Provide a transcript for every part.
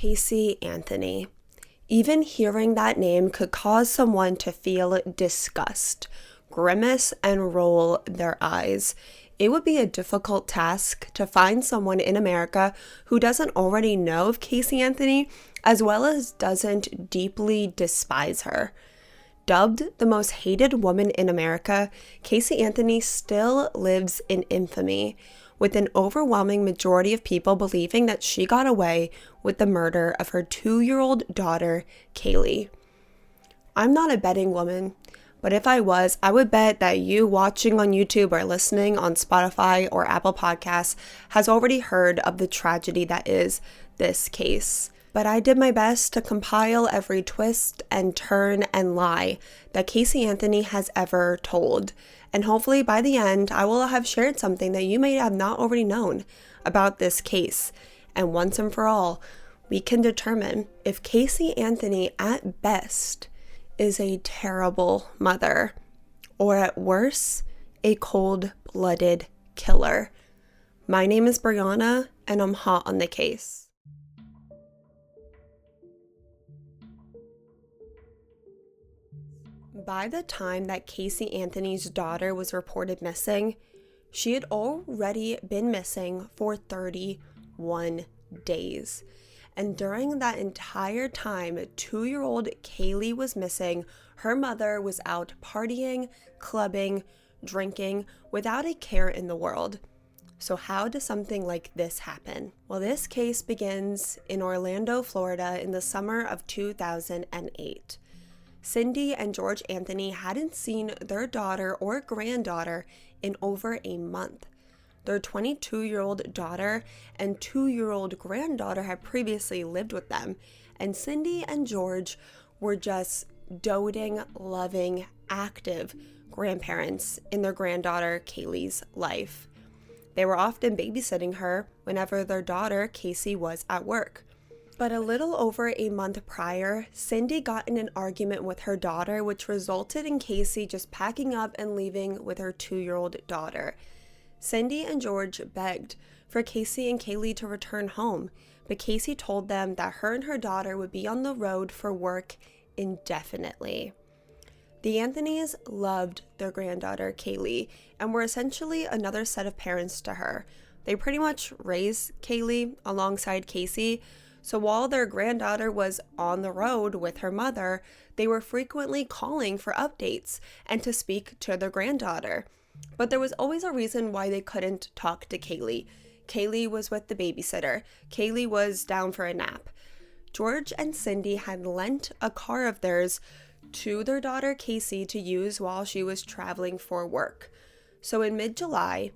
Caylee Anthony. Even hearing that name could cause someone to feel disgust, grimace, and roll their eyes. It would be a difficult task to find someone in America who doesn't already know of Caylee Anthony, as well as doesn't deeply despise her. Dubbed the most hated woman in America, Caylee Anthony still lives in infamy, with an overwhelming majority of people believing that she got away with the murder of her 2-year-old daughter, Kaylee. I'm not a betting woman, but if I was, I would bet that you watching on YouTube or listening on Spotify or Apple Podcasts has already heard of the tragedy that is this case. But I did my best to compile every twist and turn and lie that Caylee Anthony has ever told. And hopefully by the end, I will have shared something that you may have not already known about this case. And once and for all, we can determine if Caylee Anthony at best is a terrible mother, or at worst, a cold-blooded killer. My name is Breanna, and I'm hot on the case. By the time that Caylee Anthony's daughter was reported missing, she had already been missing for 31 days. And during that entire time, 2-year-old Kaylee was missing. Her mother was out partying, clubbing, drinking, without a care in the world. So how does something like this happen? Well, this case begins in Orlando, Florida in the summer of 2008. Cindy and George Anthony hadn't seen their daughter or granddaughter in over a month. Their 22-year-old daughter and 2-year-old granddaughter had previously lived with them, and Cindy and George were just doting, loving, active grandparents in their granddaughter Kaylee's life. They were often babysitting her whenever their daughter Kaylee was at work. But a little over a month prior, Cindy got in an argument with her daughter, which resulted in Kaylee just packing up and leaving with her 2-year-old daughter. Cindy and George begged for Kaylee and Kaylee to return home, but Kaylee told them that her and her daughter would be on the road for work indefinitely. The Anthonys loved their granddaughter Kaylee and were essentially another set of parents to her. They pretty much raised Kaylee alongside Kaylee. So while their granddaughter was on the road with her mother, they were frequently calling for updates and to speak to their granddaughter. But there was always a reason why they couldn't talk to Kaylee. Kaylee was with the babysitter. Kaylee was down for a nap. George and Cindy had lent a car of theirs to their daughter Kaylee to use while she was traveling for work. So in mid-July,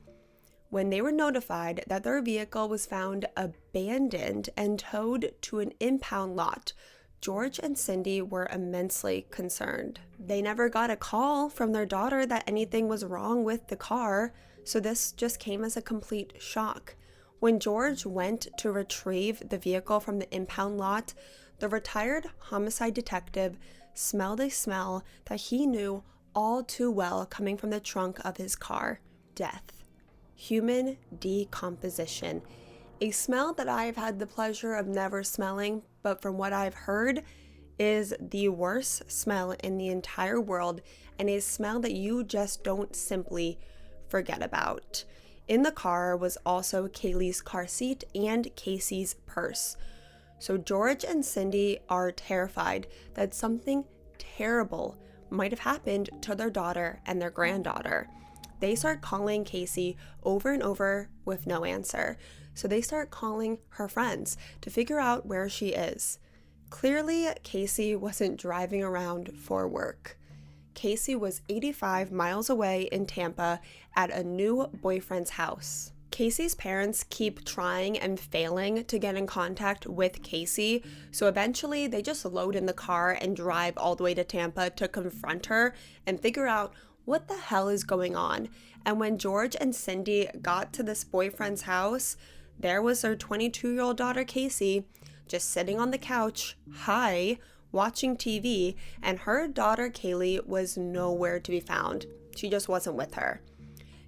when they were notified that their vehicle was found abandoned and towed to an impound lot, George and Cindy were immensely concerned. They never got a call from their daughter that anything was wrong with the car, so this just came as a complete shock. When George went to retrieve the vehicle from the impound lot, the retired homicide detective smelled a smell that he knew all too well coming from the trunk of his car: death. Human decomposition. A smell that I've had the pleasure of never smelling, but from what I've heard, is the worst smell in the entire world, and a smell that you just don't simply forget about. In the car was also Kaylee's car seat and Kaylee's purse. So George and Cindy are terrified that something terrible might have happened to their daughter and their granddaughter. They start calling Kaylee over and over with no answer. So they start calling her friends to figure out where she is. Clearly, Kaylee wasn't driving around for work. Kaylee was 85 miles away in Tampa at a new boyfriend's house. Kaylee's parents keep trying and failing to get in contact with Kaylee, so eventually they just load in the car and drive all the way to Tampa to confront her and figure out what the hell is going on. And when George and Cindy got to this boyfriend's house, there was their 22-year-old daughter Kaylee just sitting on the couch, high, watching TV, and her daughter Kaylee was nowhere to be found. She just wasn't with her.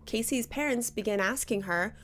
Kaylee's parents began asking her,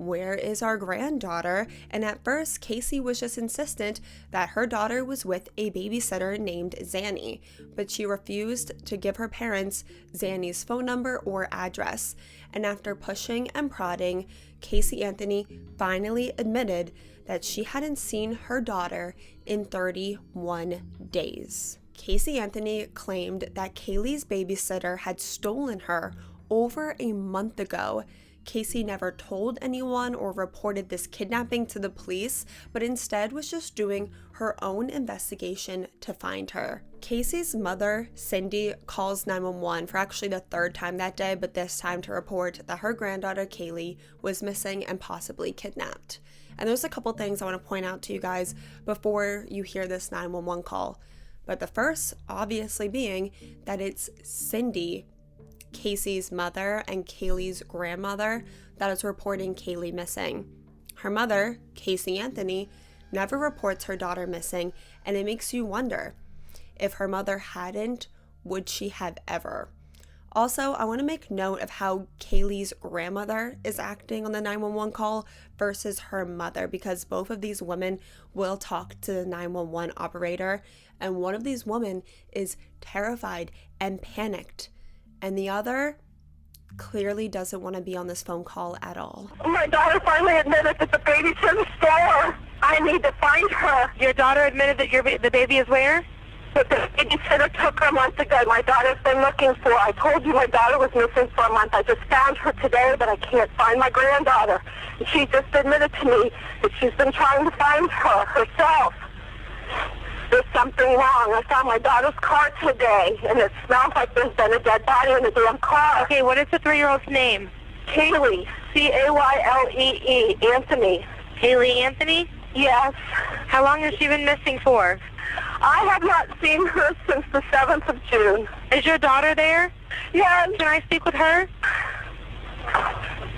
where is our granddaughter? And at first, Kaylee was just insistent that her daughter was with a babysitter named Zanny, but she refused to give her parents Zanny's phone number or address. And after pushing and prodding, Caylee Anthony finally admitted that she hadn't seen her daughter in 31 days. Caylee Anthony claimed that Kaylee's babysitter had stolen her over a month ago. Kaylee never told anyone or reported this kidnapping to the police, but instead was just doing her own investigation to find her. Kaylee's mother, Cindy, calls 911 for actually the third time that day, but this time to report that her granddaughter Kaylee was missing and possibly kidnapped. And there's a couple things I want to point out to you guys before you hear this 911 call. But the first, obviously, being that it's Cindy, Kaylee's mother and Kaylee's grandmother, that is reporting Kaylee missing. Her mother, Caylee Anthony, never reports her daughter missing, and it makes you wonder, if her mother hadn't, would she have ever? Also, I want to make note of how Kaylee's grandmother is acting on the 911 call versus her mother, because both of these women will talk to the 911 operator, and one of these women is terrified and panicked, and the other clearly doesn't want to be on this phone call at all. My daughter finally admitted that the baby's in the store. I need to find her. Your daughter admitted that the baby is where? But the babysitter took her a month ago. My daughter's been looking for her. I told you my daughter was missing for a month. I just found her today, but I can't find my granddaughter. And she just admitted to me that she's been trying to find her herself. There's something wrong. I found my daughter's car today, and it smells like there's been a dead body in the damn car. Okay, what is the 3-year-old's name? Caylee, Caylee, Anthony. Caylee Anthony? Yes. How long has she been missing for? I have not seen her since the 7th of June. Is your daughter there? Yes. Can I speak with her?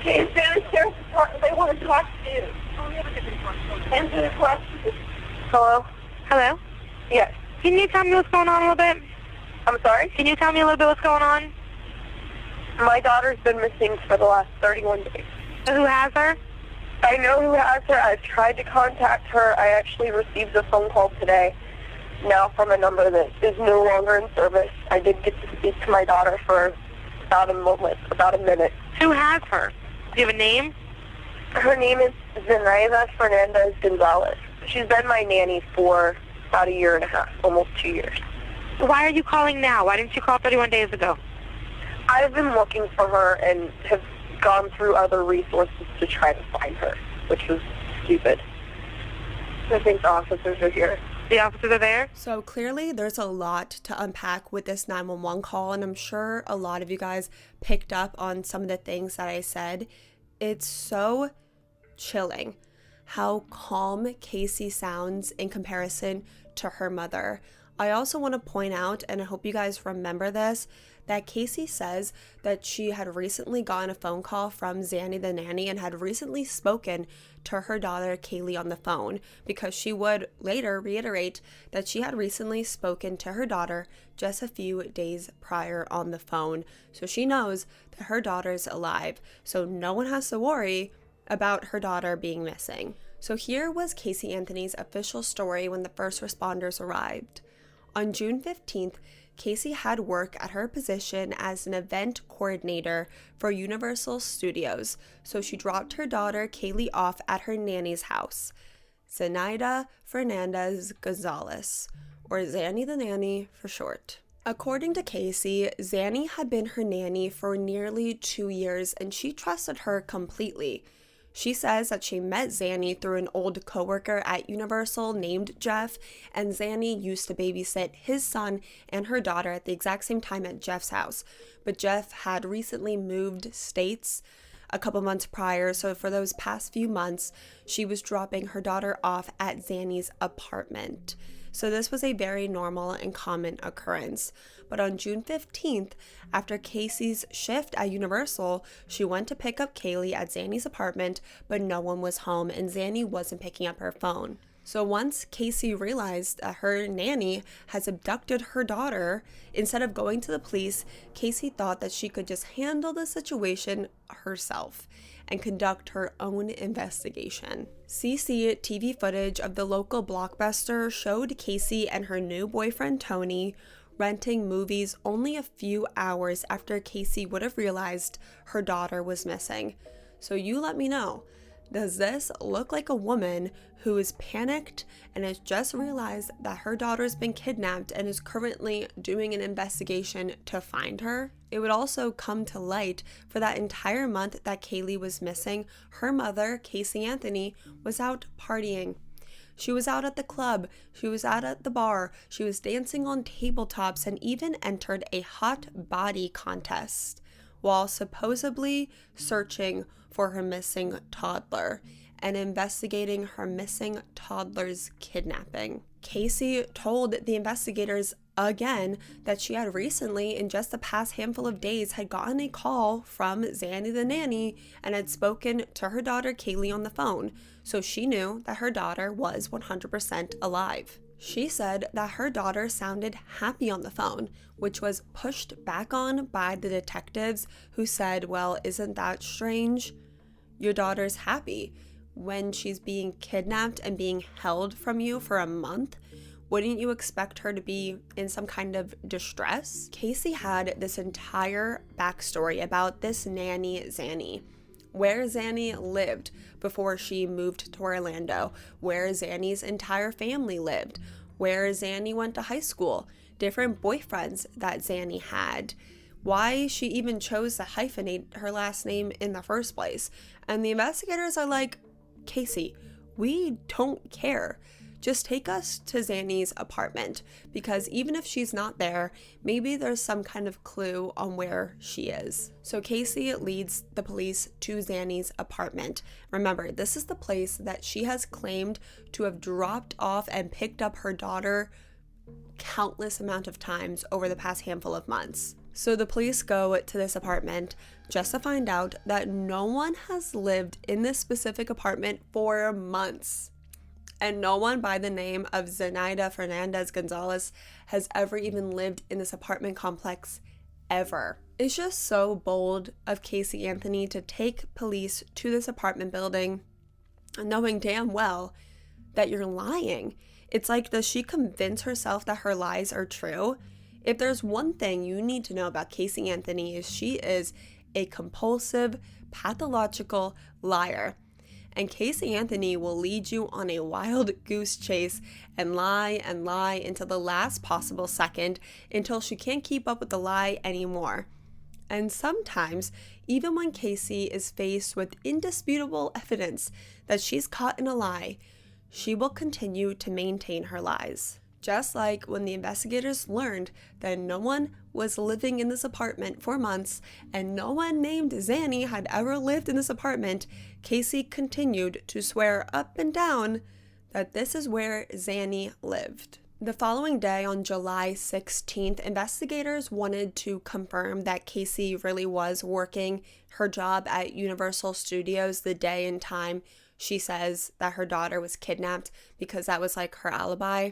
Okay, they want to talk to you. Answer the question. Hello? Hello? Yes. Can you tell me what's going on a little bit? I'm sorry? Can you tell me a little bit what's going on? My daughter's been missing for the last 31 days. Who has her? I know who has her. I've tried to contact her. I actually received a phone call today, now from a number that is no longer in service. I did get to speak to my daughter for about a minute. Who has her? Do you have a name? Her name is Zanny Fernandez Gonzalez. She's been my nanny for about 1.5 years, almost 2 years. Why are you calling now? Why didn't you call 31 days ago? I've been looking for her and have gone through other resources to try to find her, which was stupid. I think the officers are here. The officers are there? So clearly there's a lot to unpack with this 911 call, and I'm sure a lot of you guys picked up on some of the things that I said. It's so chilling how calm Kaylee sounds in comparison to her mother. I also want to point out, and I hope you guys remember this, that Kaylee says that she had recently gotten a phone call from Zanny the nanny and had recently spoken to her daughter Kaylee on the phone, because she would later reiterate that she had recently spoken to her daughter just a few days prior on the phone. So she knows that her daughter's alive, so no one has to worry about her daughter being missing. So here was Caylee Anthony's official story when the first responders arrived. On June 15th, Kaylee had work at her position as an event coordinator for Universal Studios, so she dropped her daughter Kaylee off at her nanny's house, Zanny Fernandez Gonzalez, or Zanny the nanny for short. According to Kaylee, Zanny had been her nanny for nearly 2 years, and she trusted her completely. She says that she met Zanny through an old coworker at Universal named Jeff, and Zanny used to babysit his son and her daughter at the exact same time at Jeff's house. But Jeff had recently moved states a couple months prior, so for those past few months, she was dropping her daughter off at Zanny's apartment. So this was a very normal and common occurrence. But on June 15th, after Kaylee's shift at Universal, she went to pick up Kaylee at Zanny's apartment, but no one was home and Zanny wasn't picking up her phone. So once Kaylee realized that her nanny has abducted her daughter, instead of going to the police, Kaylee thought that she could just handle the situation herself and conduct her own investigation. CCTV footage of the local Blockbuster showed Kaylee and her new boyfriend Tony renting movies only a few hours after Kaylee would have realized her daughter was missing. So you let me know. Does this look like a woman who is panicked and has just realized that her daughter's been kidnapped and is currently doing an investigation to find her? It would also come to light for that entire month that Kaylee was missing, her mother, Caylee Anthony, was out partying. She was out at the club, she was out at the bar, she was dancing on tabletops, and even entered a hot body contest while supposedly searching for her missing toddler and investigating her missing toddler's kidnapping. Kaylee told the investigators again that she had recently, in just the past handful of days, had gotten a call from Zanny the nanny and had spoken to her daughter Kaylee on the phone, so she knew that her daughter was 100% alive. She said that her daughter sounded happy on the phone, which was pushed back on by the detectives, who said, well, isn't that strange? Your daughter's happy when she's being kidnapped and being held from you for a month. Wouldn't you expect her to be in some kind of distress? Kaylee had this entire backstory about this Nanny Zanny, where Zanny lived before she moved to Orlando, where Zanny's entire family lived, where Zanny went to high school, different boyfriends that Zanny had, why she even chose to hyphenate her last name in the first place. And the investigators are like, Kaylee, we don't care. Just take us to Zanny's apartment, because even if she's not there, maybe there's some kind of clue on where she is. So Kaylee leads the police to Zanny's apartment. Remember, this is the place that she has claimed to have dropped off and picked up her daughter countless amount of times over the past handful of months. So the police go to this apartment just to find out that no one has lived in this specific apartment for months. And no one by the name of Zenaida Fernandez Gonzalez has ever even lived in this apartment complex ever. It's just so bold of Caylee Anthony to take police to this apartment building knowing damn well that you're lying. It's like, does she convince herself that her lies are true? If there's one thing you need to know about Caylee Anthony, is she is a compulsive, pathological liar. And Caylee Anthony will lead you on a wild goose chase and lie until the last possible second, until she can't keep up with the lie anymore. And sometimes, even when Kaylee is faced with indisputable evidence that she's caught in a lie, she will continue to maintain her lies. Just like when the investigators learned that no one was living in this apartment for months and no one named Zanny had ever lived in this apartment, Kaylee continued to swear up and down that this is where Zanny lived. The following day, on July 16th, investigators wanted to confirm that Kaylee really was working her job at Universal Studios the day and time she says that her daughter was kidnapped, because that was like her alibi.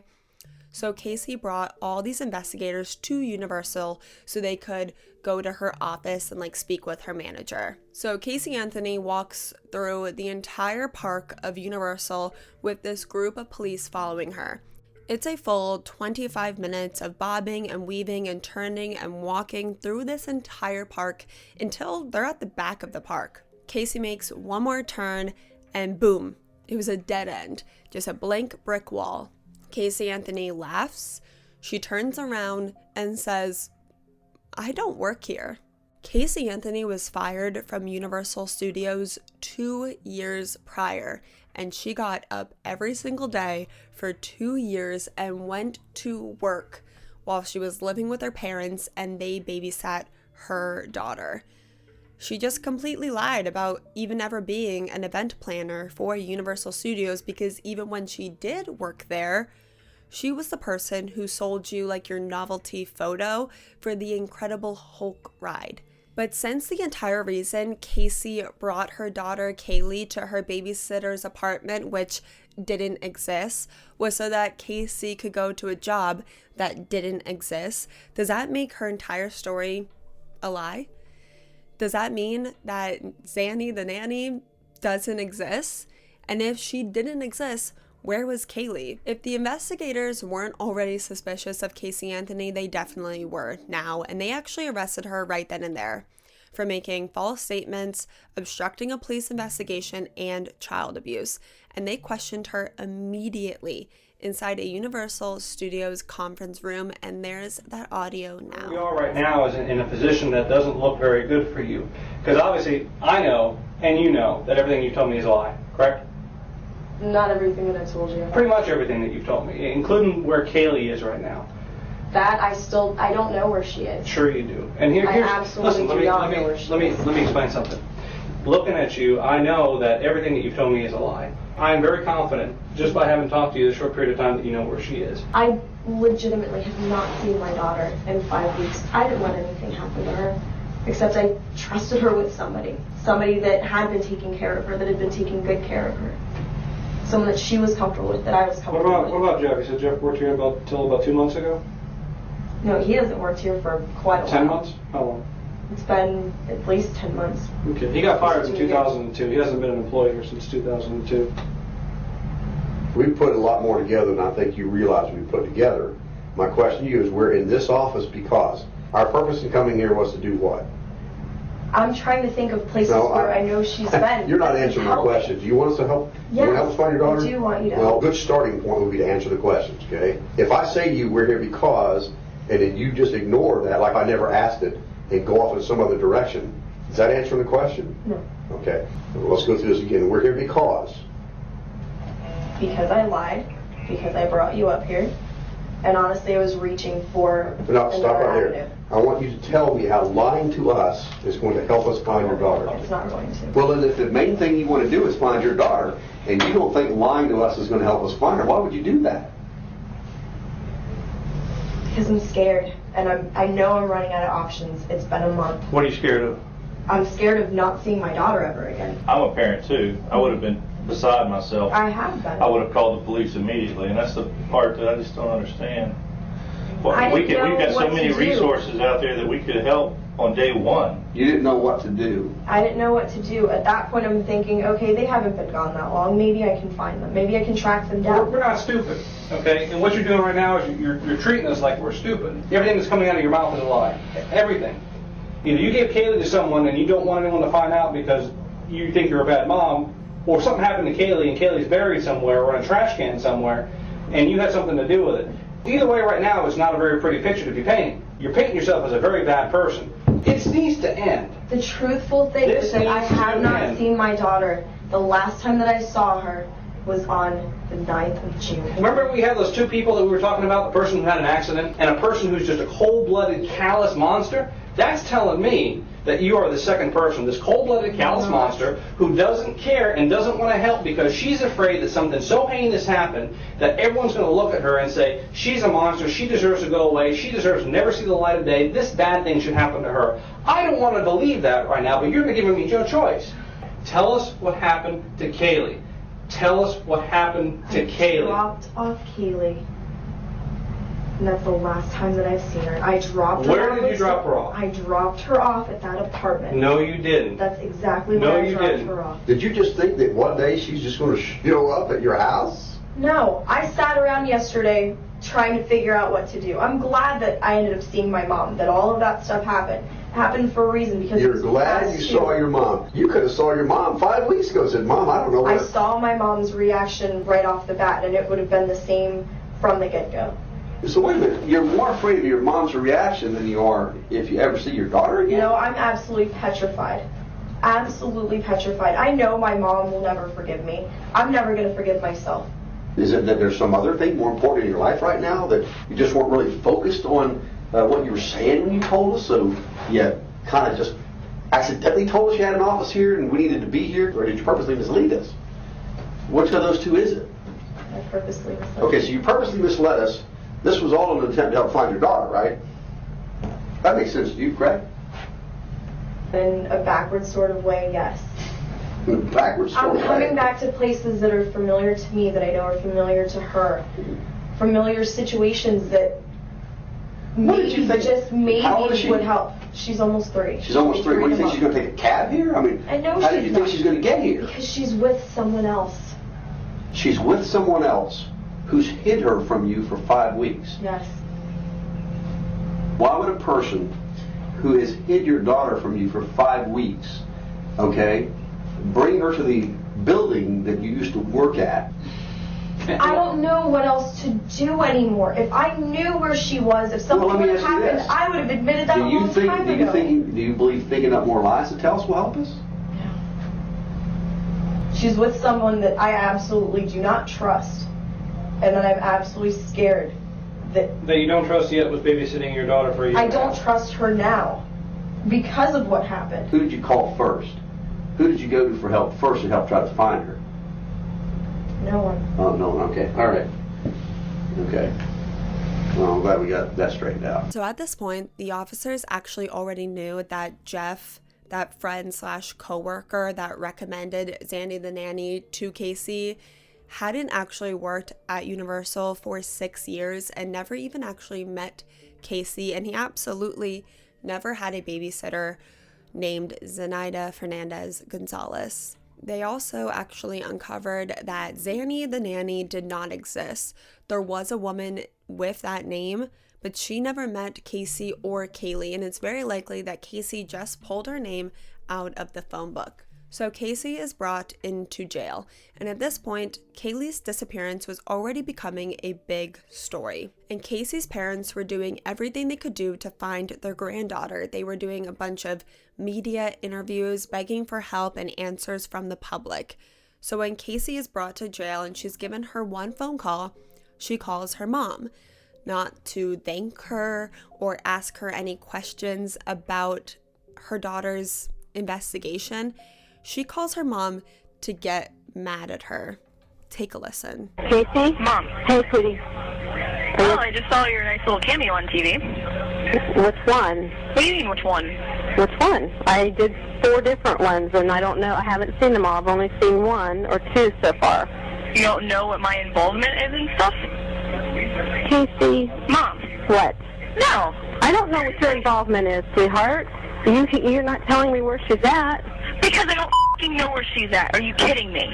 So Kaylee brought all these investigators to Universal so they could go to her office and speak with her manager. So Caylee Anthony walks through the entire park of Universal with this group of police following her. It's a full 25 minutes of bobbing and weaving and turning and walking through this entire park until they're at the back of the park. Kaylee makes one more turn and boom, it was a dead end, just a blank brick wall. Caylee Anthony laughs, she turns around and says, I don't work here. Caylee Anthony was fired from Universal Studios 2 years prior, and she got up every single day for 2 years and went to work while she was living with her parents and they babysat her daughter. She just completely lied about even ever being an event planner for Universal Studios, because even when she did work there, she was the person who sold you your novelty photo for the Incredible Hulk ride. But since the entire reason Kaylee brought her daughter Kaylee to her babysitter's apartment, which didn't exist was so that Kaylee could go to a job that didn't exist, does that make her entire story a lie? Does that mean that Zanny the nanny doesn't exist? And if she didn't exist, where was Kaylee? If the investigators weren't already suspicious of Caylee Anthony, they definitely were now, and they actually arrested her right then and there for making false statements, obstructing a police investigation, and child abuse. And they questioned her immediately inside a Universal Studios conference room, and there's that audio now. We are right now is in a position that doesn't look very good for you. Because obviously, I know, and you know, that everything you told me is a lie, correct? Not everything that I told you. Pretty much everything that you've told me, including where Kaylee is right now. That I don't know where she is. Sure you do. And here's, absolutely listen, do not know where she is. Let me explain something. Looking at you, I know that everything that you've told me is a lie. I am very confident, just by having talked to you a short period of time, that you know where she is. I legitimately have not seen my daughter in 5 weeks. I didn't let anything happen to her, except I trusted her with somebody that had been taking care of her, that had been taking good care of her. Someone that she was comfortable with, that I was comfortable with. What about Jeff? You said Jeff worked here until about 2 months ago? No, he hasn't worked here for quite a while. 10 months? How long? It's been at least 10 months. Okay. He got fired in 2002. He hasn't been an employee here since 2002. We put a lot more together than I think you realize we put together. My question to you is, we're in this office because our purpose in coming here was to do what? I'm trying to think of places where I know she's been. You're not answering my question. Do you want us to help? Yes, you want to help us find your daughter? I do want you to. Well, a good starting point would be to answer the questions, okay? If I say to you, we're here because, and then you just ignore that like I never asked it and go off in some other direction, is that answering the question? No. Okay. Well, let's go through this again. We're here because? Because I lied, because I brought you up here, and honestly I was reaching for No, stop right avenue. there. I want you to tell me how lying to us is going to help us find your daughter. It's not going to. Well, then if the main thing you want to do is find your daughter, and you don't think lying to us is going to help us find her, why would you do that? Because I'm scared, and I know I'm running out of options. It's been a month. What are you scared of? I'm scared of not seeing my daughter ever again. I'm a parent too. I would have been beside myself. I have been. I would have called the police immediately, and that's the part that I just don't understand. Well, I we've didn't know got so what many to do. resources out there that we could help on day one. You didn't know what to do. I didn't know what to do. At that point, I'm thinking, okay, they haven't been gone that long. Maybe I can find them. Maybe I can track them down. We're not stupid, okay? And what you're doing right now is you're treating us like we're stupid. Everything that's coming out of your mouth is a lie. Everything. Either you gave Kaylee to someone and you don't want anyone to find out because you think you're a bad mom, or something happened to Kaylee and Kaylee's buried somewhere or in a trash can somewhere, and you had something to do with it. Either way, right now, it's not a very pretty picture to be painting. You're painting yourself as a very bad person. It needs to end. The truthful thing is that I have not seen my daughter. The last time that I saw her was on the 9th of June. Remember we had those two people that we were talking about, the person who had an accident and a person who's just a cold-blooded, callous monster? That's telling me that you are the second person, this cold-blooded, callous monster who doesn't care and doesn't want to help because she's afraid that something so heinous happened that everyone's going to look at her and say, she's a monster, she deserves to go away, she deserves to never see the light of day, this bad thing should happen to her. I don't want to believe that right now, but you're giving me no choice. Tell us what happened to Kaylee. Tell us what happened to Kaylee. I dropped off Kaylee. And that's the last time that I've seen her. I dropped her off. Where did you drop her off? I dropped her off at that apartment. No, you didn't. That's exactly where I dropped her off. Did you just think that one day she's just going to show up at your house? No, I sat around yesterday trying to figure out what to do. I'm glad that I ended up seeing my mom, that all of that stuff happened. It happened for a reason because you're glad you saw your mom. You could have saw your mom 5 weeks ago and said, Mom, I don't know what. I saw my mom's reaction right off the bat, and it would have been the same from the get-go. So wait a minute, you're more afraid of your mom's reaction than you are if you ever see your daughter again? No, I'm absolutely petrified. Absolutely petrified. I know my mom will never forgive me. I'm never going to forgive myself. Is it that there's some other thing more important in your life right now that you just weren't really focused on what you were saying when you told us? So you kind of just accidentally told us you had an office here and we needed to be here? Or did you purposely mislead us? Which of those two is it? I purposely misled. Okay, so you purposely misled us. This was all an attempt to help find your daughter, right? That makes sense to you, correct? In a backward sort of way, yes. Backwards. I'm story. coming back to places that are familiar to me, that I know are familiar to her. Familiar situations that What did you think? just maybe How old is she? would help. She's almost 3. She's almost 3. What do you think, she's going to take a cab here? I mean, I know how do she's you think not. she's going to get here? Because she's with someone else. She's with someone else who's hid her from you for 5 weeks. Yes. Why would a person who has hid your daughter from you for 5 weeks, okay, bring her to the building that you used to work at? I don't know what else to do anymore. If I knew where she was, if something Well, let me would have ask you happened, this. I would have admitted that a long time ago. Do you believe thinking up more lies to tell us will help us? She's with someone that I absolutely do not trust, and that I'm absolutely scared that you don't trust yet was babysitting your daughter for a year. I don't trust her now because of what happened. Who did you call first? Who did you go to for help first to help try to find her? No one. Oh, no, okay. All right. Okay. Well, I'm glad we got that straightened out. So at this point, the officers actually already knew that Jeff, that friend / coworker that recommended Zanny the nanny to Casey, hadn't actually worked at Universal for 6 years and never even actually met Casey, and he absolutely never had a babysitter named Zenaida Fernandez Gonzalez. They also actually uncovered that Zanny the nanny did not exist. There was a woman with that name, but she never met Casey or Kaylee, and it's very likely that Casey just pulled her name out of the phone book. So Casey is brought into jail, and at this point, Kaylee's disappearance was already becoming a big story. And Casey's parents were doing everything they could do to find their granddaughter. They were doing a bunch of media interviews, begging for help and answers from the public. So when Casey is brought to jail and she's given her one phone call, she calls her mom, not to thank her or ask her any questions about her daughter's investigation. She calls her mom to get mad at her. Take a listen. Casey? Mom. Hey, sweetie. Oh, I just saw your nice little cameo on TV. Which one? What do you mean, which one? Which one? I did 4 different ones, and I don't know. I haven't seen them all. I've only seen 1 or 2 so far. You don't know what my involvement is and stuff? Casey. Mom. What? No. I don't know what your involvement is, sweetheart. You're not telling me where she's at. Because I don't f***ing know where she's at. Are you kidding me?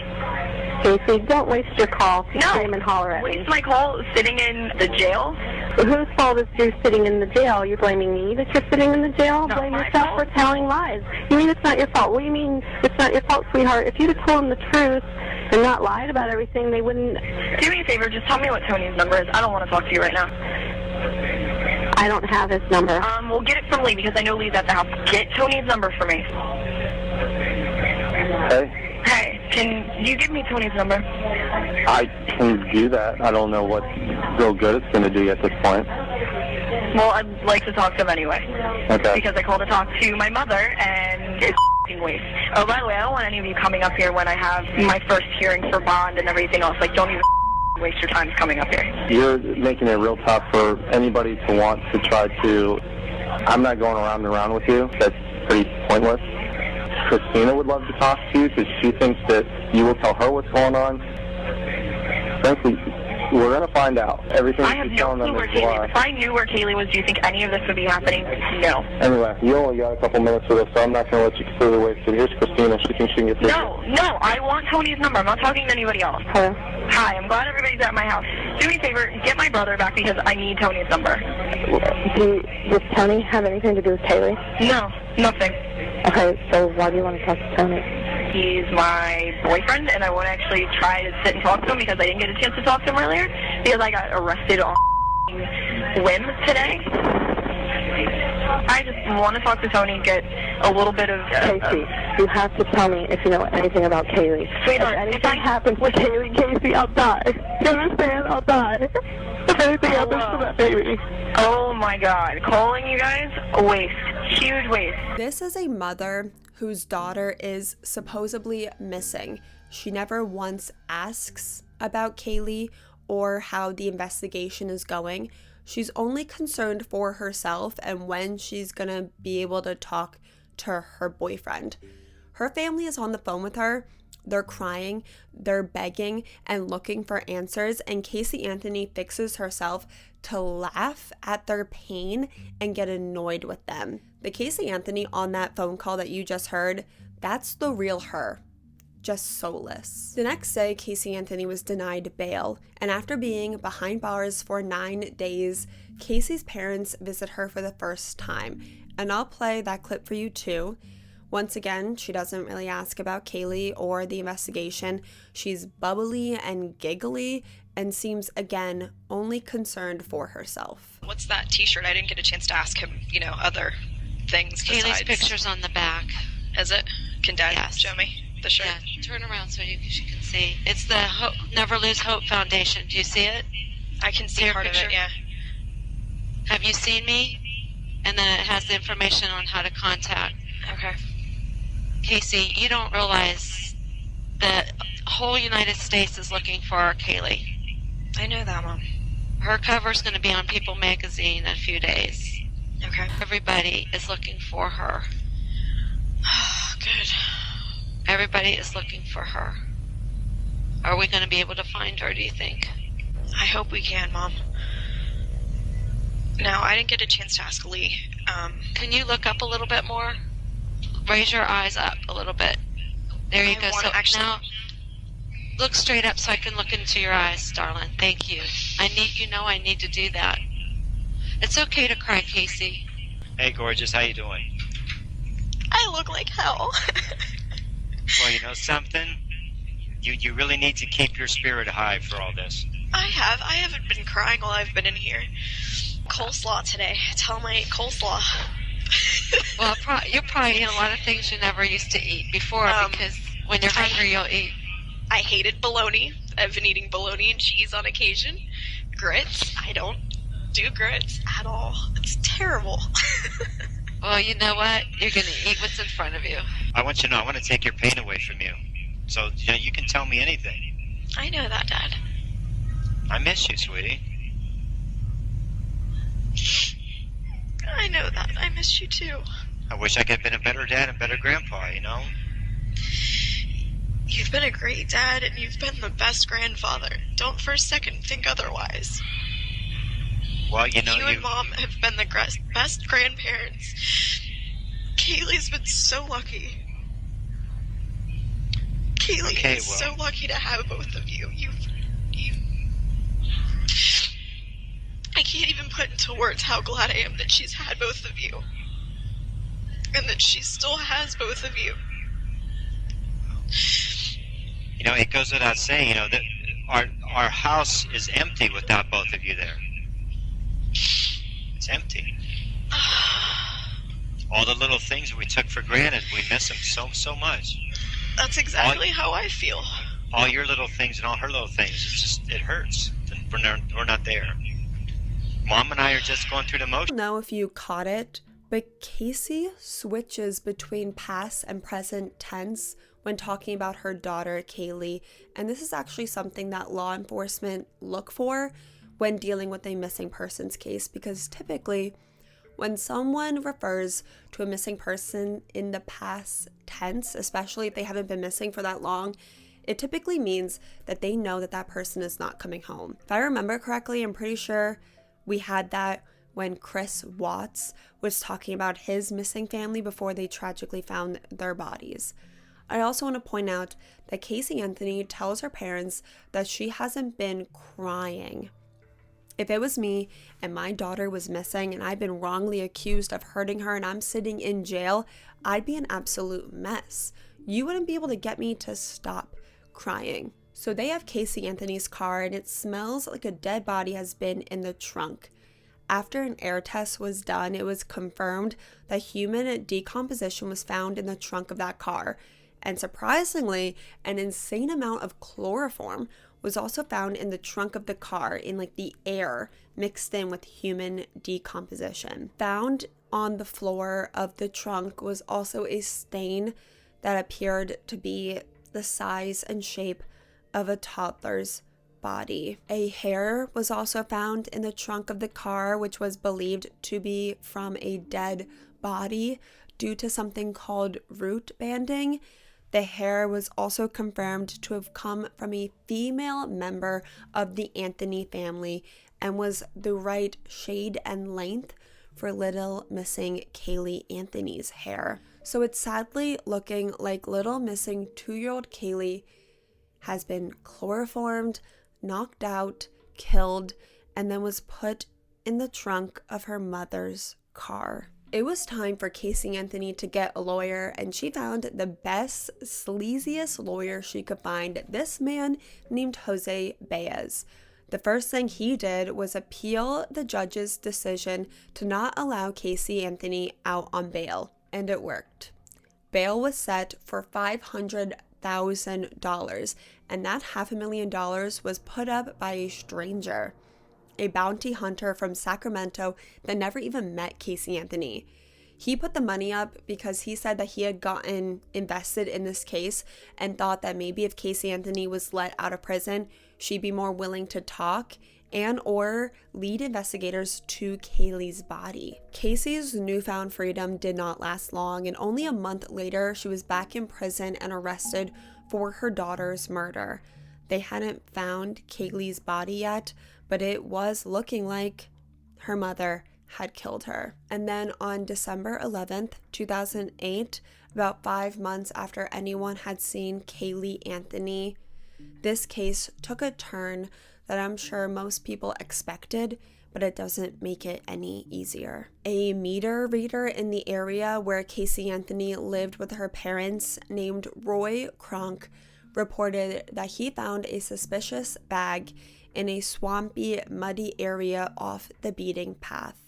Casey, don't waste your call to No. scream and holler at me. Waste my call sitting in the jail? Whose fault is you sitting in the jail? You're blaming me that you're sitting in the jail? Not Blame my yourself fault. for telling lies. You mean it's not your fault? What do you mean it's not your fault, sweetheart? If you'd have told them the truth and not lied about everything, they wouldn't... Do me a favor, just tell me what Tony's number is. I don't want to talk to you right now. I don't have his number. We'll get it from Lee because I know Lee's at the house. Get Tony's number for me. Hey, Hey, can you give me Tony's number? I can do that. I don't know what real good it's going to do at this point. Well, I'd like to talk to him anyway. Okay. Because I called to talk to my mother, and it's f***ing waste. Oh, by the way, I don't want any of you coming up here when I have my first hearing for bond and everything else. Like, don't even waste your time coming up here. You're making it real tough for anybody to want to try to... I'm not going around and around with you. That's pretty pointless. Christina would love to talk to you because she thinks that you will tell her what's going on. Frankly, we're going to find out. Everything I have she's no telling clue them where is Kaylee lie. is. If I knew where Kaylee was, do you think any of this would be happening? No. Anyway, you only got a couple minutes with us, so I'm not going to let you completely waste it. Here's Christina. She thinks she can get through. No, I want Tony's number. I'm not talking to anybody else. Hello? Hi, I'm glad everybody's at my house. Do me a favor, get my brother back because I need Tony's number. Does Tony have anything to do with Kaylee? No, nothing. Okay, so why do you want to talk to Tony? He's my boyfriend, and I want to actually try to sit and talk to him because I didn't get a chance to talk to him earlier because I got arrested on whim today. I just want to talk to Tony, get a little bit of... Casey, you have to tell me if you know anything about Kaylee. Sweetheart, if anything happens to Kaylee, Casey, I'll die. You understand? I'll die. If anything happens to that baby. Oh my God, calling you guys, a waste. Huge waste. This is a mother whose daughter is supposedly missing. She never once asks about Kaylee or how the investigation is going. She's only concerned for herself and when she's gonna be able to talk to her boyfriend. Her family is on the phone with her. They're crying, they're begging and looking for answers, and Caylee Anthony fixes herself to laugh at their pain and get annoyed with them. The Caylee Anthony on that phone call that you just heard, that's the real her, just soulless. The next day, Caylee Anthony was denied bail, and after being behind bars for 9 days, Casey's parents visit her for the first time, and I'll play that clip for you too. Once again, she doesn't really ask about Kaylee or the investigation. She's bubbly and giggly and seems, again, only concerned for herself. What's that t-shirt? I didn't get a chance to ask him, other things Kaylee's besides. picture's on the back. Is it? Can Dad Yes. show me the shirt? Yeah, turn around so you can see. It's the Never Lose Hope Foundation. Do you see it? I can see Your part picture? of it, yeah. Have you seen me? And then it has the information on how to contact. Okay. Casey, you don't realize that the whole United States is looking for our Kaylee. I know that, Mom. Her cover's going to be on People magazine in a few days. Okay. Everybody is looking for her. Good. Everybody is looking for her. Are we going to be able to find her, do you think? I hope we can, Mom. Now, I didn't get a chance to ask Lee. Can you look up a little bit more? Raise your eyes up a little bit. There you go. So now, look straight up so I can look into your eyes, darling. Thank you. I need to do that. It's okay to cry, Casey. Hey, gorgeous, how you doing? I look like hell. Well, you know something? You really need to keep your spirit high for all this. I haven't been crying while I've been in here. Coleslaw today. Tell my coleslaw. Well, you're probably eating a lot of things you never used to eat before because when you're hungry, you'll eat. I hated bologna. I've been eating bologna and cheese on occasion. Grits. I don't do grits at all. It's terrible. Well, you know what? You're going to eat what's in front of you. I want you to know I want to take your pain away from you. So, you can tell me anything. I know that, Dad. I miss you, sweetie. I know that. I miss you too. I wish I could have been a better dad and better grandpa, You've been a great dad and you've been the best grandfather. Don't for a second think otherwise. Well, you and Mom have been the best grandparents. Kaylee's been so lucky. Kaylee is so lucky to have both of you. I can't even put into words how glad I am that she's had both of you. And that she still has both of you. It goes without saying, that our house is empty without both of you there. It's empty. All the little things we took for granted, we miss them so much. That's exactly how I feel. All your little things and all her little things, it hurts. We're not there. Mom and I are just going through the motions. I don't know if you caught it, but Casey switches between past and present tense when talking about her daughter, Kaylee, and this is actually something that law enforcement look for when dealing with a missing persons case, because typically when someone refers to a missing person in the past tense, especially if they haven't been missing for that long, it typically means that they know that that person is not coming home. If I remember correctly, I'm pretty sure we had that when Chris Watts was talking about his missing family before they tragically found their bodies. I also want to point out that Caylee Anthony tells her parents that she hasn't been crying. If it was me and my daughter was missing and I'd been wrongly accused of hurting her and I'm sitting in jail, I'd be an absolute mess. You wouldn't be able to get me to stop crying. So they have Caylee Anthony's car and it smells like a dead body has been in the trunk. After an air test was done, it was confirmed that human decomposition was found in the trunk of that car. And surprisingly, an insane amount of chloroform was also found in the trunk of the car in the air mixed in with human decomposition. Found on the floor of the trunk was also a stain that appeared to be the size and shape of a toddler's body. A hair was also found in the trunk of the car, which was believed to be from a dead body. due to something called root banding. The hair was also confirmed to have come from a female member of the Anthony family and was the right shade and length for little missing Caylee Anthony's hair. So it's sadly looking like little missing 2-year-old Caylee has been chloroformed, knocked out, killed, and then was put in the trunk of her mother's car. It was time for Caylee Anthony to get a lawyer, and she found the best, sleaziest lawyer she could find, this man named Jose Baez. The first thing he did was appeal the judge's decision to not allow Caylee Anthony out on bail, and it worked. Bail was set for $500,000, and that $500,000 was put up by a stranger, a bounty hunter from Sacramento that never even met Caylee Anthony. He put the money up because he said that he had gotten invested in this case and thought that maybe if Caylee Anthony was let out of prison, she'd be more willing to talk and or lead investigators to Kaylee's body. Casey's newfound freedom did not last long, and only a month later, she was back in prison and arrested for her daughter's murder. They hadn't found Kaylee's body yet, but it was looking like her mother had killed her. And then on December 11th, 2008, about 5 months after anyone had seen Caylee Anthony, this case took a turn that I'm sure most people expected, but it doesn't make it any easier. A meter reader in the area where Caylee Anthony lived with her parents, named Roy Kronk, reported that he found a suspicious bag in a swampy, muddy area off the beating path.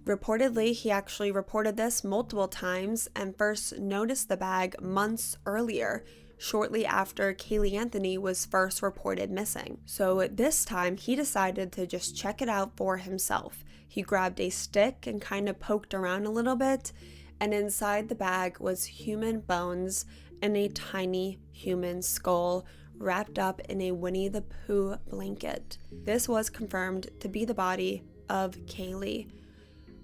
Reportedly, he actually reported this multiple times and first noticed the bag months earlier, shortly after Caylee Anthony was first reported missing. So this time, he decided to just check it out for himself. He grabbed a stick and kind of poked around a little bit, and inside the bag was human bones and a tiny human skull wrapped up in a Winnie the Pooh blanket. This was confirmed to be the body of Caylee.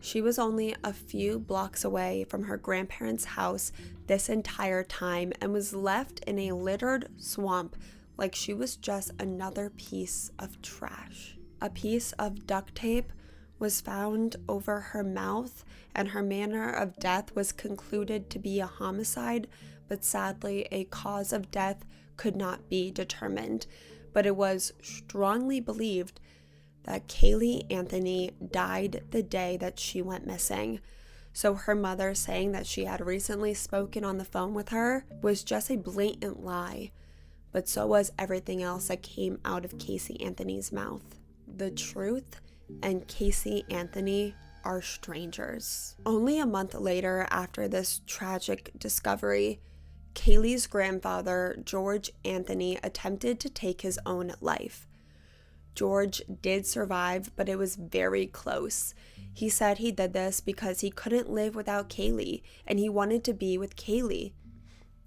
She was only a few blocks away from her grandparents' house this entire time and was left in a littered swamp like she was just another piece of trash. A piece of duct tape was found over her mouth, and her manner of death was concluded to be a homicide, but sadly a cause of death could not be determined. But it was strongly believed that Caylee Anthony died the day that she went missing. So her mother saying that she had recently spoken on the phone with her was just a blatant lie. But so was everything else that came out of Caylee Anthony's mouth. The truth and Caylee Anthony are strangers. Only a month later, after this tragic discovery, Kaylee's grandfather, George Anthony, attempted to take his own life. George did survive, but it was very close. He said he did this because he couldn't live without Caylee, and he wanted to be with Caylee.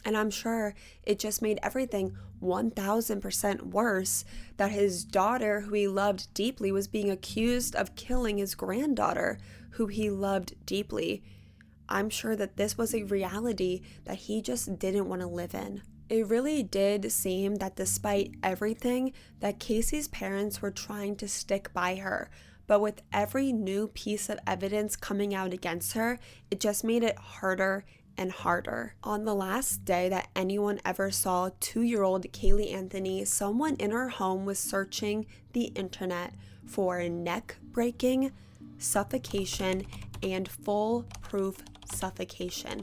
And I'm sure it just made everything 1,000% worse that his daughter, who he loved deeply, was being accused of killing his granddaughter, who he loved deeply. I'm sure that this was a reality that he just didn't want to live in. It really did seem that despite everything, that Casey's parents were trying to stick by her. But with every new piece of evidence coming out against her, it just made it harder and harder. On the last day that anyone ever saw 2-year-old Caylee Anthony, someone in her home was searching the internet for neck-breaking, suffocation, and foolproof suffocation.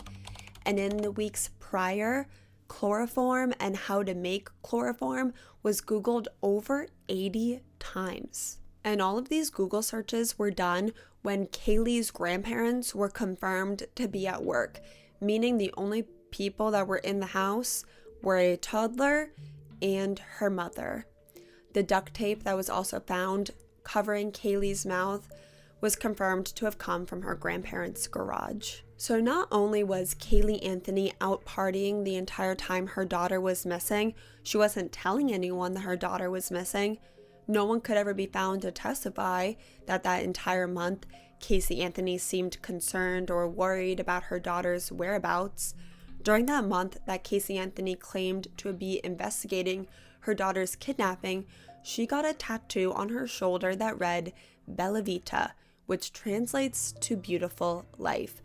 And in the weeks prior, chloroform and how to make chloroform was Googled over 80 times. And all of these Google searches were done when Kaylee's grandparents were confirmed to be at work, meaning the only people that were in the house were a toddler and her mother. The duct tape that was also found covering Kaylee's mouth was confirmed to have come from her grandparents' garage. So not only was Caylee Anthony out partying the entire time her daughter was missing, she wasn't telling anyone that her daughter was missing. No one could ever be found to testify that that entire month Caylee Anthony seemed concerned or worried about her daughter's whereabouts. During that month that Caylee Anthony claimed to be investigating her daughter's kidnapping, she got a tattoo on her shoulder that read Bella Vita, which translates to beautiful life.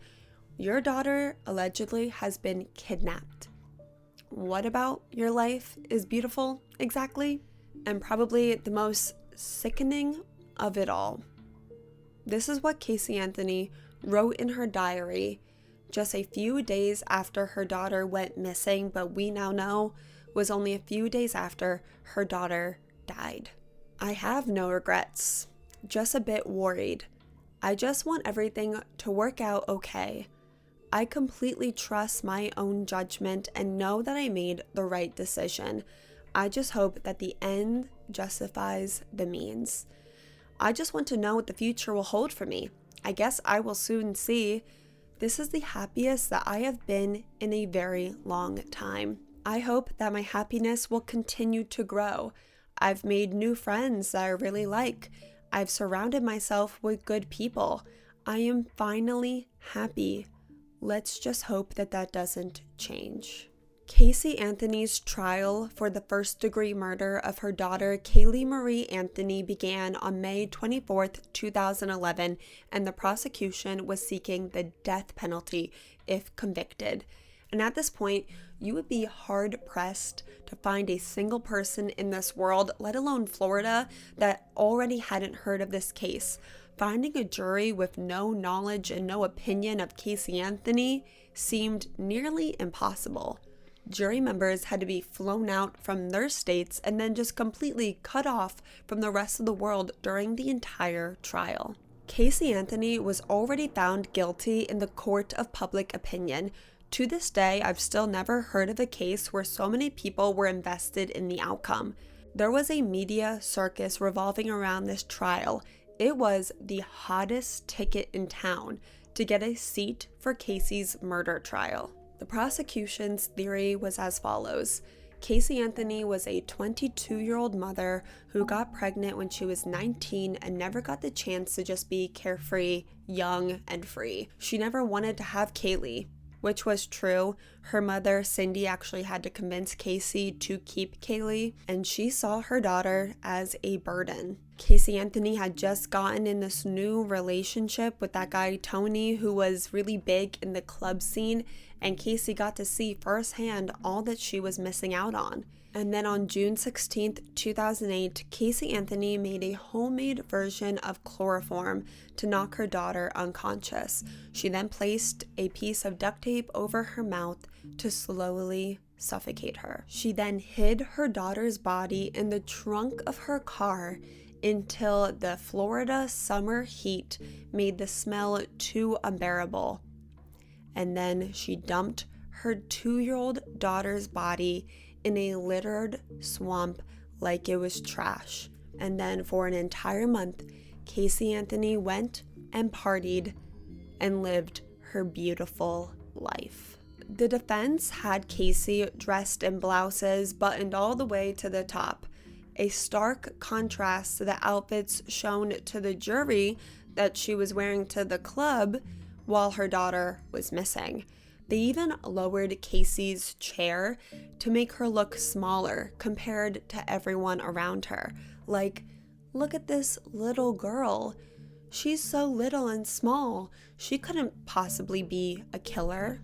Your daughter allegedly has been kidnapped. What about your life is beautiful exactly? And probably the most sickening of it all. This is what Caylee Anthony wrote in her diary just a few days after her daughter went missing, but we now know was only a few days after her daughter died. I have no regrets, just a bit worried. I just want everything to work out okay. I completely trust my own judgment and know that I made the right decision. I just hope that the end justifies the means. I just want to know what the future will hold for me. I guess I will soon see. This is the happiest that I have been in a very long time. I hope that my happiness will continue to grow. I've made new friends that I really like. I've surrounded myself with good people. I am finally happy. Let's just hope that that doesn't change. Caylee Anthony's trial for the first-degree murder of her daughter, Caylee Marie Anthony, began on May 24, 2011, and the prosecution was seeking the death penalty if convicted. And at this point, you would be hard-pressed to find a single person in this world, let alone Florida, that already hadn't heard of this case. Finding a jury with no knowledge and no opinion of Caylee Anthony seemed nearly impossible. Jury members had to be flown out from their states and then just completely cut off from the rest of the world during the entire trial. Caylee Anthony was already found guilty in the court of public opinion. To this day, I've still never heard of a case where so many people were invested in the outcome. There was a media circus revolving around this trial. It was the hottest ticket in town to get a seat for Caylee's murder trial. The prosecution's theory was as follows. Caylee Anthony was a 22-year-old mother who got pregnant when she was 19 and never got the chance to just be carefree, young, and free. She never wanted to have Kaylee, which was true. Her mother, Cindy, actually had to convince Caylee to keep Kaylee, and she saw her daughter as a burden. Caylee Anthony had just gotten in this new relationship with that guy, Tony, who was really big in the club scene, and Caylee got to see firsthand all that she was missing out on. And then on June 16th, 2008, Caylee Anthony made a homemade version of chloroform to knock her daughter unconscious. She then placed a piece of duct tape over her mouth to slowly suffocate her. She then hid her daughter's body in the trunk of her car until the Florida summer heat made the smell too unbearable. And then she dumped her 2-year-old daughter's body in a littered swamp like it was trash. And then for an entire month, Caylee Anthony went and partied and lived her beautiful life. The defense had Caylee dressed in blouses buttoned all the way to the top, a stark contrast to the outfits shown to the jury that she was wearing to the club while her daughter was missing. They even lowered Caylee's chair to make her look smaller compared to everyone around her. Like, look at this little girl. She's so little and small. She couldn't possibly be a killer.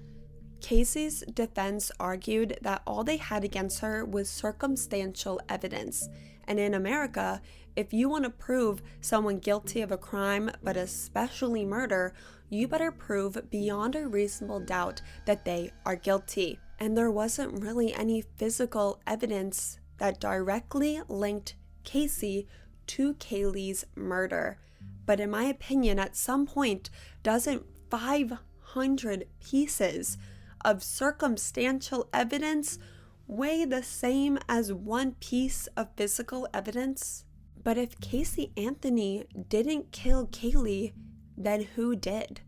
Caylee's defense argued that all they had against her was circumstantial evidence. And in America, if you want to prove someone guilty of a crime, but especially murder, you better prove beyond a reasonable doubt that they are guilty. And there wasn't really any physical evidence that directly linked Caylee to Kaylee's murder. But in my opinion, at some point, doesn't 500 pieces of circumstantial evidence weigh the same as one piece of physical evidence? But if Caylee Anthony didn't kill Kaylee, then who did?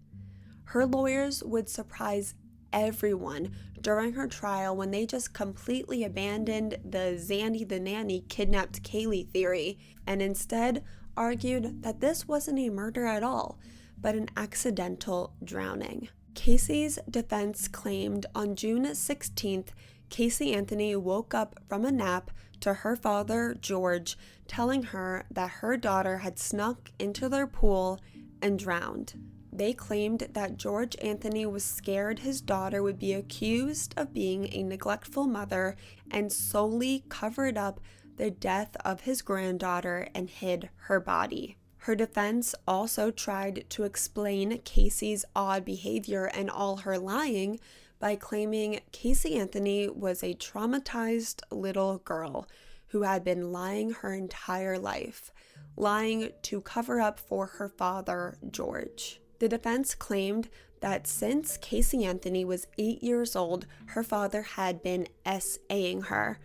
Her lawyers would surprise everyone during her trial when they just completely abandoned the Zanny the Nanny kidnapped Kaylee theory and instead argued that this wasn't a murder at all. but an accidental drowning. Casey's defense claimed on June 16th, Caylee Anthony woke up from a nap to her father, George, telling her that her daughter had snuck into their pool and drowned. They claimed that George Anthony was scared his daughter would be accused of being a neglectful mother and solely covered up the death of his granddaughter and hid her body. Her defense also tried to explain Casey's odd behavior and all her lying by claiming Caylee Anthony was a traumatized little girl who had been lying her entire life, lying to cover up for her father, George. The defense claimed that since Caylee Anthony was 8 years old, her father had been SAing her.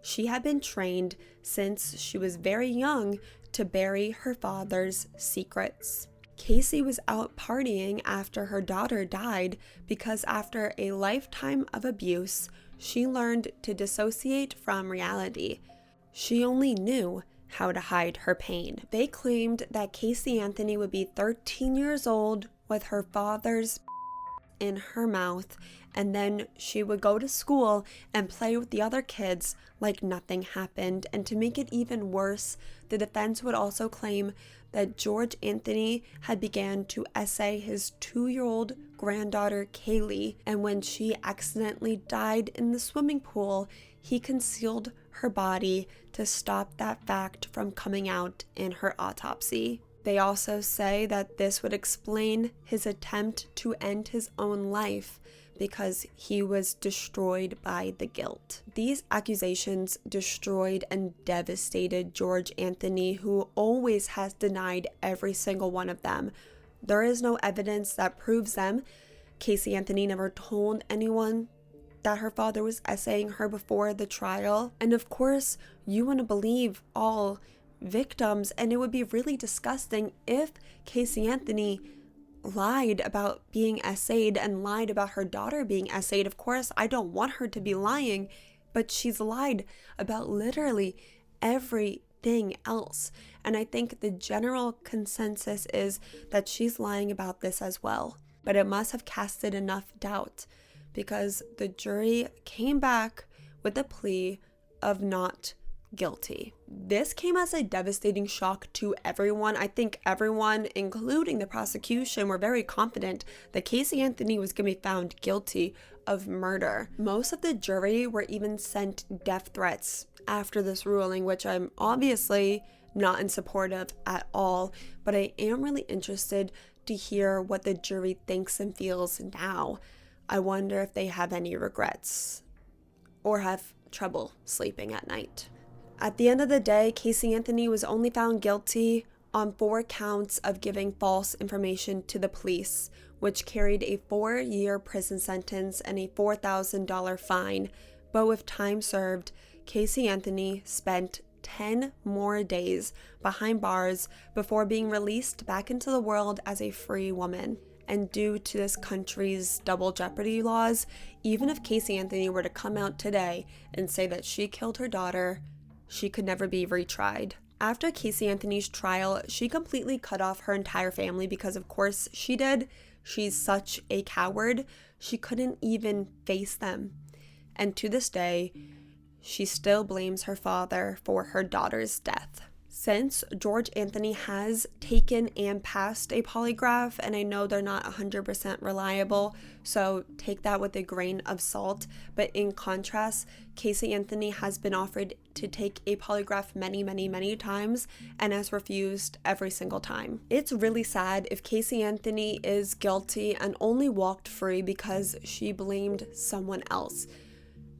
She had been trained since she was very young to bury her father's secrets. Caylee was out partying after her daughter died because after a lifetime of abuse, she learned to dissociate from reality. She only knew how to hide her pain. They claimed that Caylee Anthony would be 13 years old with her father's in her mouth, and then she would go to school and play with the other kids like nothing happened. And to make it even worse, the defense would also claim that George Anthony had began to essay his 2-year-old granddaughter Kaylee, and when she accidentally died in the swimming pool, he concealed her body to stop that fact from coming out in her autopsy. They also say that this would explain his attempt to end his own life because he was destroyed by the guilt. These accusations destroyed and devastated George Anthony, who always has denied every single one of them. There is no evidence that proves them. Caylee Anthony never told anyone that her father was essaying her before the trial. And of course, you want to believe all victims, and it would be really disgusting if Caylee Anthony lied about being essayed and lied about her daughter being essayed. Of course, I don't want her to be lying, but she's lied about literally everything else. And I think the general consensus is that she's lying about this as well. But it must have casted enough doubt because the jury came back with a plea of not guilty. This came as a devastating shock to everyone. I think everyone, including the prosecution, were very confident that Caylee Anthony was going to be found guilty of murder. Most of the jury were even sent death threats after this ruling, which I'm obviously not in support of at all, but I am really interested to hear what the jury thinks and feels now. I wonder if they have any regrets or have trouble sleeping at night. At the end of the day, Caylee Anthony was only found guilty on 4 counts of giving false information to the police, which carried a 4-year prison sentence and a $4,000 fine. But with time served, Caylee Anthony spent 10 more days behind bars before being released back into the world as a free woman. And due to this country's double jeopardy laws, even if Caylee Anthony were to come out today and say that she killed her daughter, she could never be retried. After Caylee Anthony's trial, she completely cut off her entire family because of course she did. She's such a coward. She couldn't even face them. And to this day, she still blames her father for her daughter's death. Since George Anthony has taken and passed a polygraph, and I know they're not 100% reliable, so take that with a grain of salt, but in contrast, Caylee Anthony has been offered to take a polygraph many times and has refused every single time. It's really sad if Caylee Anthony is guilty and only walked free because she blamed someone else.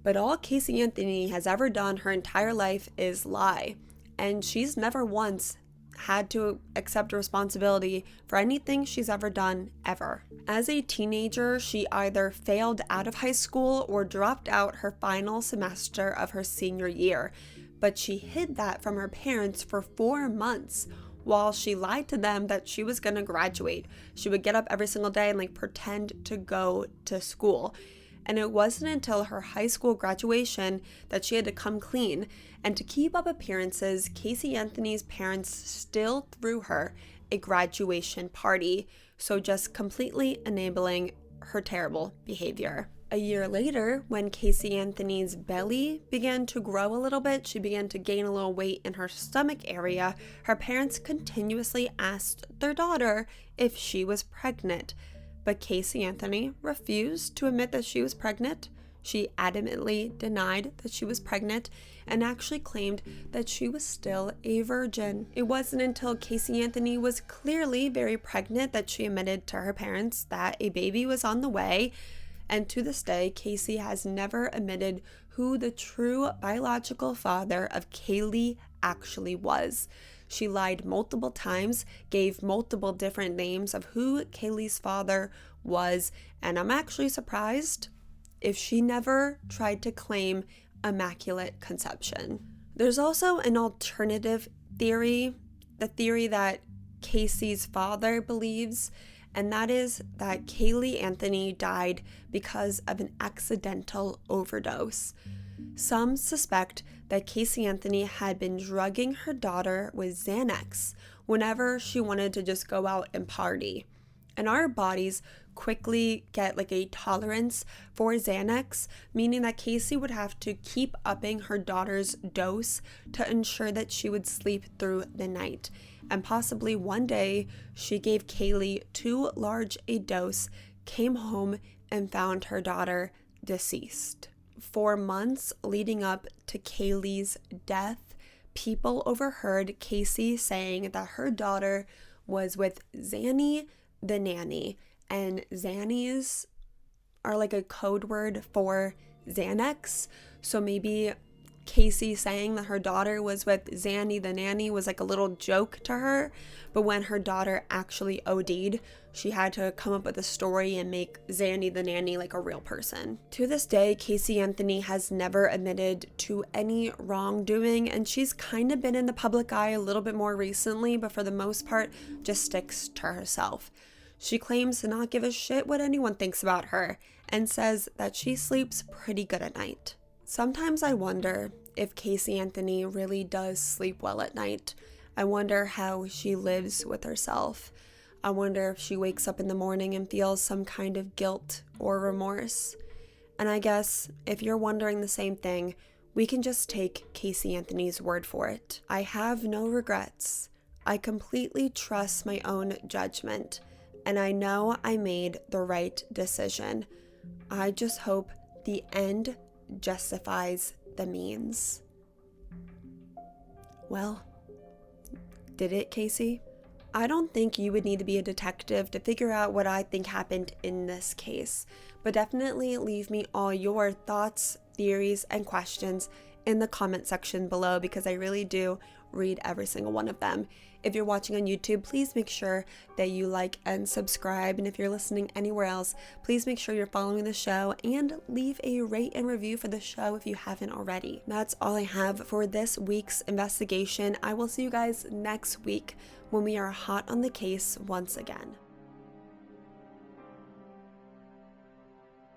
But all Caylee Anthony has ever done her entire life is lie. And she's never once had to accept responsibility for anything she's ever done, ever. As a teenager, she either failed out of high school or dropped out her final semester of her senior year. But she hid that from her parents for 4 months while she lied to them that she was going to graduate. She would get up every single day and pretend to go to school. And it wasn't until her high school graduation that she had to come clean. And to keep up appearances, Caylee Anthony's parents still threw her a graduation party, so just completely enabling her terrible behavior. A year later, when Caylee Anthony's belly began to grow a little bit, she began to gain a little weight in her stomach area, her parents continuously asked their daughter if she was pregnant. But Caylee Anthony refused to admit that she was pregnant. She adamantly denied that she was pregnant and actually claimed that she was still a virgin. It wasn't until Caylee Anthony was clearly very pregnant that she admitted to her parents that a baby was on the way. And to this day, Caylee has never admitted who the true biological father of Kaylee actually was. She lied multiple times, gave multiple different names of who Kaylee's father was, and I'm actually surprised if she never tried to claim immaculate conception. There's also an alternative theory, the theory that Casey's father believes, and that is that Caylee Anthony died because of an accidental overdose. Some suspect that Caylee Anthony had been drugging her daughter with Xanax whenever she wanted to just go out and party. And our bodies quickly get like a tolerance for Xanax, meaning that Caylee would have to keep upping her daughter's dose to ensure that she would sleep through the night. And possibly one day she gave Kaylee too large a dose, came home, and found her daughter deceased. For months leading up to Kaylee's death, people overheard Caylee saying that her daughter was with Zanny the nanny, and Zannies are like a code word for Xanax. So maybe Caylee saying that her daughter was with Zanny the nanny was like a little joke to her, but when her daughter actually OD'd, she had to come up with a story and make Zanny the nanny like a real person. To this day, Caylee Anthony has never admitted to any wrongdoing, and she's kind of been in the public eye a little bit more recently, but for the most part just sticks to herself. She claims to not give a shit what anyone thinks about her and says that she sleeps pretty good at night. Sometimes I wonder if Caylee Anthony really does sleep well at night. I wonder how she lives with herself. I wonder if she wakes up in the morning and feels some kind of guilt or remorse. And I guess if you're wondering the same thing, we can just take Caylee Anthony's word for it. I have no regrets. I completely trust my own judgment, and I know I made the right decision. I just hope the end justifies the means. Well, did it, Caylee? I don't think you would need to be a detective to figure out what I think happened in this case, but definitely leave me all your thoughts, theories, and questions in the comment section below, because I really do read every single one of them. If you're watching on YouTube, please make sure that you like and subscribe. And if you're listening anywhere else, please make sure you're following the show and leave a rate and review for the show if you haven't already. That's all I have for this week's investigation. I will see you guys next week when we are hot on the case once again.